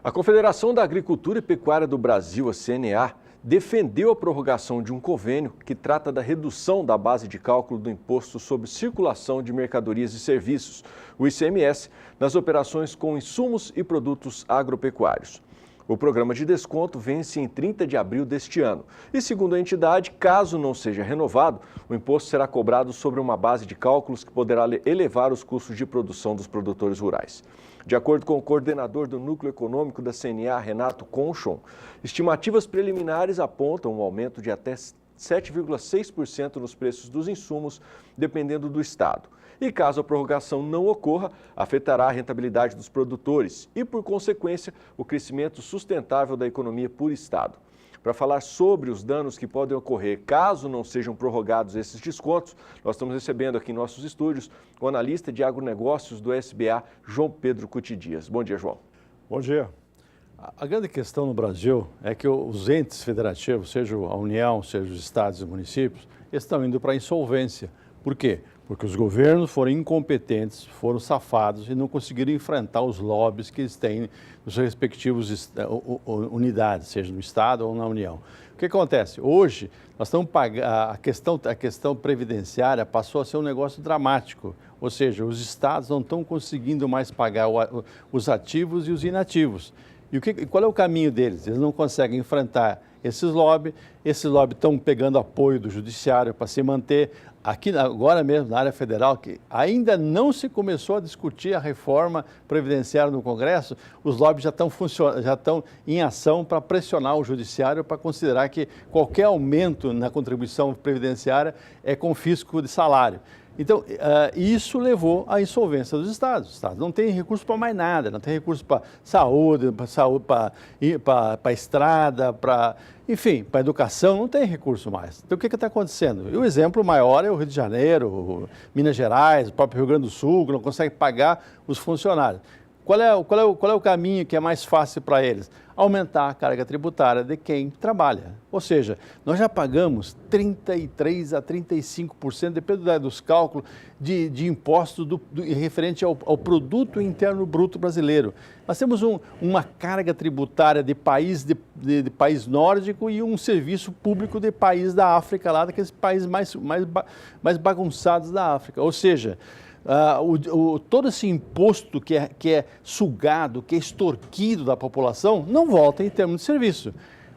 A Confederação da Agricultura e Pecuária do Brasil, a CNA, defendeu a prorrogação de um convênio que trata da redução da base de cálculo do Imposto sobre Circulação de Mercadorias e Serviços, o ICMS, nas operações com insumos e produtos agropecuários. O programa de desconto vence em 30 de abril deste ano e, segundo a entidade, caso não seja renovado, o imposto será cobrado sobre uma base de cálculos que poderá elevar os custos de produção dos produtores rurais. De acordo com o coordenador do Núcleo Econômico da CNA, Renato Conchon, estimativas preliminares apontam um aumento de até 7,6% nos preços dos insumos, dependendo do estado. E caso a prorrogação não ocorra, afetará a rentabilidade dos produtores e, por consequência, o crescimento sustentável da economia por estado. Para falar sobre os danos que podem ocorrer caso não sejam prorrogados esses descontos, nós estamos recebendo aqui em nossos estúdios o analista de agronegócios do SBA, João Pedro Cuti Dias. Bom dia, João. Bom dia. A grande questão no Brasil é que os entes federativos, seja a União, seja os estados e municípios, estão indo para a insolvência. Por quê? Porque os governos foram incompetentes, foram safados e não conseguiram enfrentar os lobbies que eles têm nos seus respectivos unidades, seja no Estado ou na União. O que acontece? Hoje, nós estamos pagando, a questão previdenciária passou a ser um negócio dramático, ou seja, os estados não estão conseguindo mais pagar os ativos e os inativos. E qual é o caminho deles? Eles não conseguem enfrentar esses lobbies estão pegando apoio do judiciário para se manter. Aqui, agora mesmo, na área federal, que ainda não se começou a discutir a reforma previdenciária no Congresso, os lobbies já estão em ação para pressionar o judiciário para considerar que qualquer aumento na contribuição previdenciária é confisco de salário. Então, isso levou à insolvência dos estados. Os estados não têm recurso para mais nada, não tem recurso para saúde, para estrada, enfim, para educação, não tem recurso mais. Então, o que está acontecendo? E o exemplo maior é o Rio de Janeiro, Minas Gerais, o próprio Rio Grande do Sul, que não consegue pagar os funcionários. Qual é o caminho que é mais fácil para eles? Aumentar a carga tributária de quem trabalha. Ou seja, nós já pagamos 33% a 35%, depende dos cálculos, de impostos referente ao produto interno bruto brasileiro. Nós temos uma carga tributária de país nórdico e um serviço público de país da África, lá daqueles países mais bagunçados da África. Ou seja, todo esse imposto que é sugado, que é extorquido da população, não volta em termos de serviço.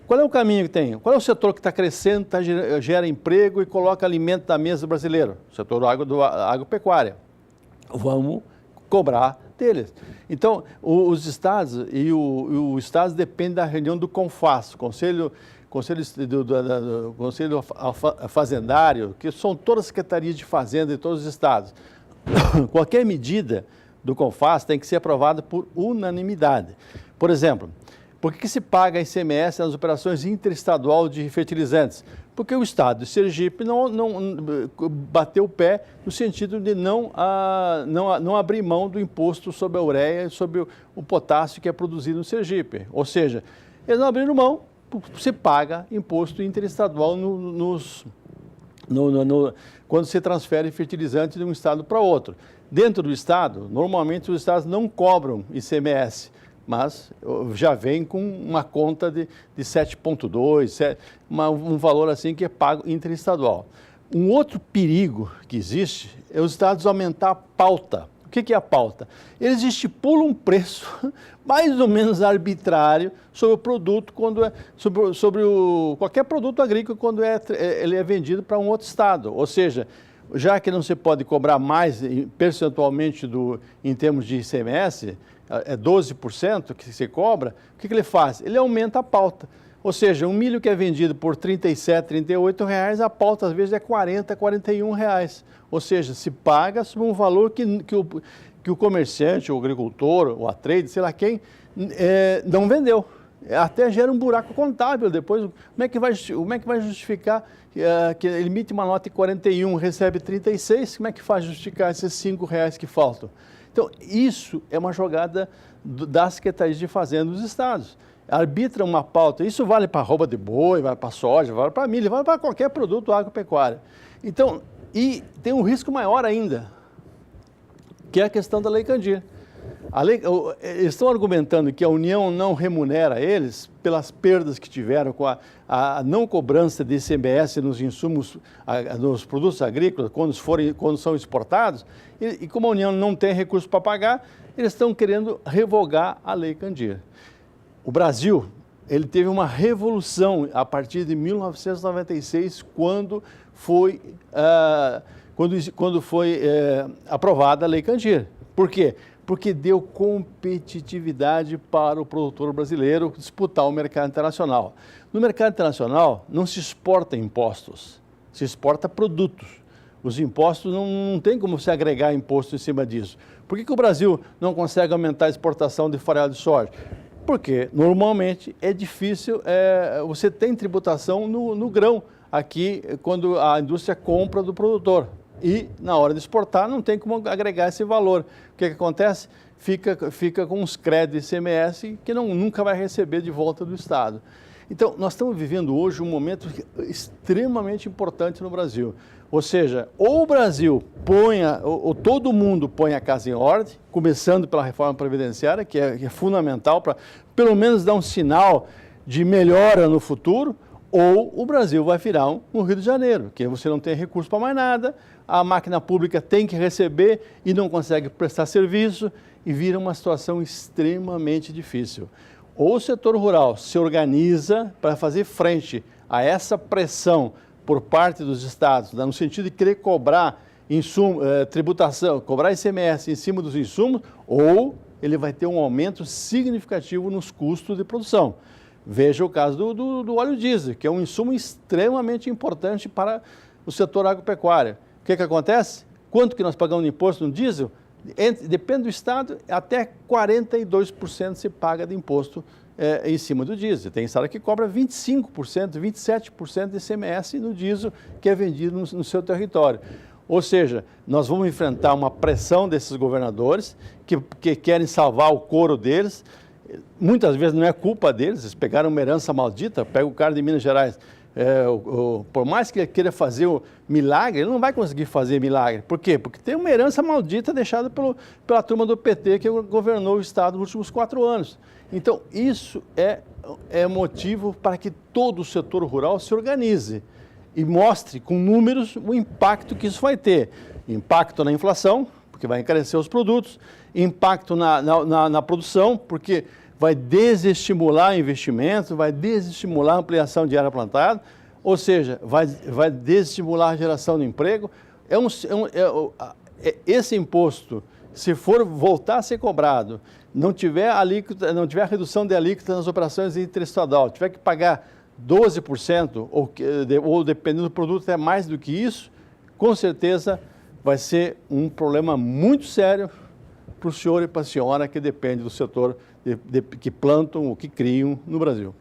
Qual é o caminho que tem? Qual é o setor que está crescendo, gera emprego e coloca alimento na mesa do brasileiro? O setor agropecuária. Vamos cobrar deles. Então, os estados os estados dependem da reunião do CONFAS, Conselho Fazendário, que são todas as secretarias de fazenda de todos os estados. Qualquer medida do CONFAS tem que ser aprovada por unanimidade. Por exemplo, por que se paga ICMS nas operações interestadual de fertilizantes? Porque o estado de Sergipe não bateu o pé no sentido de não abrir mão do imposto sobre a ureia e sobre o potássio que é produzido no Sergipe. Ou seja, eles não abriram mão, se paga imposto interestadual quando se transfere fertilizante de um estado para outro. Dentro do estado, normalmente os estados não cobram ICMS, mas já vem com uma conta de 7,2, um valor assim que é pago interestadual. Um outro perigo que existe é os estados aumentar a pauta. O que é a pauta? Eles estipulam um preço mais ou menos arbitrário sobre o produto, qualquer produto agrícola quando ele é vendido para um outro estado. Ou seja, já que não se pode cobrar mais percentualmente em termos de ICMS, é 12% que se cobra, o que ele faz? Ele aumenta a pauta. Ou seja, um milho que é vendido por R$ 37, R$ 38, a pauta às vezes é R$ 40, R$ 41. Ou seja, se paga sobre um valor que o comerciante, o agricultor, o trade, sei lá quem, não vendeu. Até gera um buraco contábil depois. Como é que vai justificar que ele emite uma nota de 41, recebe 36? Como é que faz justificar esses R$ 5 que faltam? Então, isso é uma jogada das secretarias de fazenda dos estados. Arbitra uma pauta. Isso vale para arroba de boi, vale para soja, vale para milho, vale para qualquer produto agropecuário. Então, e tem um risco maior ainda, que é a questão da Lei Candir. Eles estão argumentando que a União não remunera eles pelas perdas que tiveram com a não cobrança de ICMS nos insumos, nos produtos agrícolas, quando são exportados, e como a União não tem recursos para pagar, eles estão querendo revogar a Lei Candir. O Brasil, ele teve uma revolução a partir de 1996, quando foi aprovada a Lei Candir. Por quê? Porque deu competitividade para o produtor brasileiro disputar o mercado internacional. No mercado internacional não se exporta impostos, se exporta produtos. Os impostos não tem como se agregar imposto em cima disso. Por que o Brasil não consegue aumentar a exportação de farelo de soja? Porque normalmente é difícil, você tem tributação no grão aqui quando a indústria compra do produtor. E na hora de exportar não tem como agregar esse valor. O que acontece? Fica com os créditos ICMS que nunca vai receber de volta do Estado. Então, nós estamos vivendo hoje um momento extremamente importante no Brasil. Ou seja, ou o Brasil ou todo mundo põe a casa em ordem, começando pela reforma previdenciária, que é fundamental para pelo menos dar um sinal de melhora no futuro, ou o Brasil vai virar um Rio de Janeiro, que você não tem recurso para mais nada, a máquina pública tem que receber e não consegue prestar serviço e vira uma situação extremamente difícil. Ou o setor rural se organiza para fazer frente a essa pressão por parte dos estados, no sentido de querer cobrar tributação, cobrar ICMS em cima dos insumos, ou ele vai ter um aumento significativo nos custos de produção. Veja o caso do óleo diesel, que é um insumo extremamente importante para o setor agropecuário. O que acontece? Quanto que nós pagamos de imposto no diesel? Depende do estado, até 42% se paga de imposto em cima do diesel. Tem estado que cobra 25%, 27% de ICMS no diesel que é vendido no seu território. Ou seja, nós vamos enfrentar uma pressão desses governadores que querem salvar o couro deles. Muitas vezes não é culpa deles, eles pegaram uma herança maldita. Pega o cara de Minas Gerais, por mais que ele queira fazer o milagre, ele não vai conseguir fazer milagre. Por quê? Porque tem uma herança maldita deixada pela turma do PT que governou o Estado nos últimos 4 anos. Então, isso é motivo para que todo o setor rural se organize e mostre com números o impacto que isso vai ter. Impacto na inflação, porque vai encarecer os produtos, impacto na produção, porque vai desestimular investimento, vai desestimular a ampliação de área plantada, ou seja, vai desestimular a geração de emprego. Esse imposto, se for voltar a ser cobrado, não tiver a redução de alíquota nas operações interestadual, tiver que pagar 12% ou dependendo do produto até mais do que isso, com certeza vai ser um problema muito sério para o senhor e para a senhora que depende do setor que plantam ou que criam no Brasil.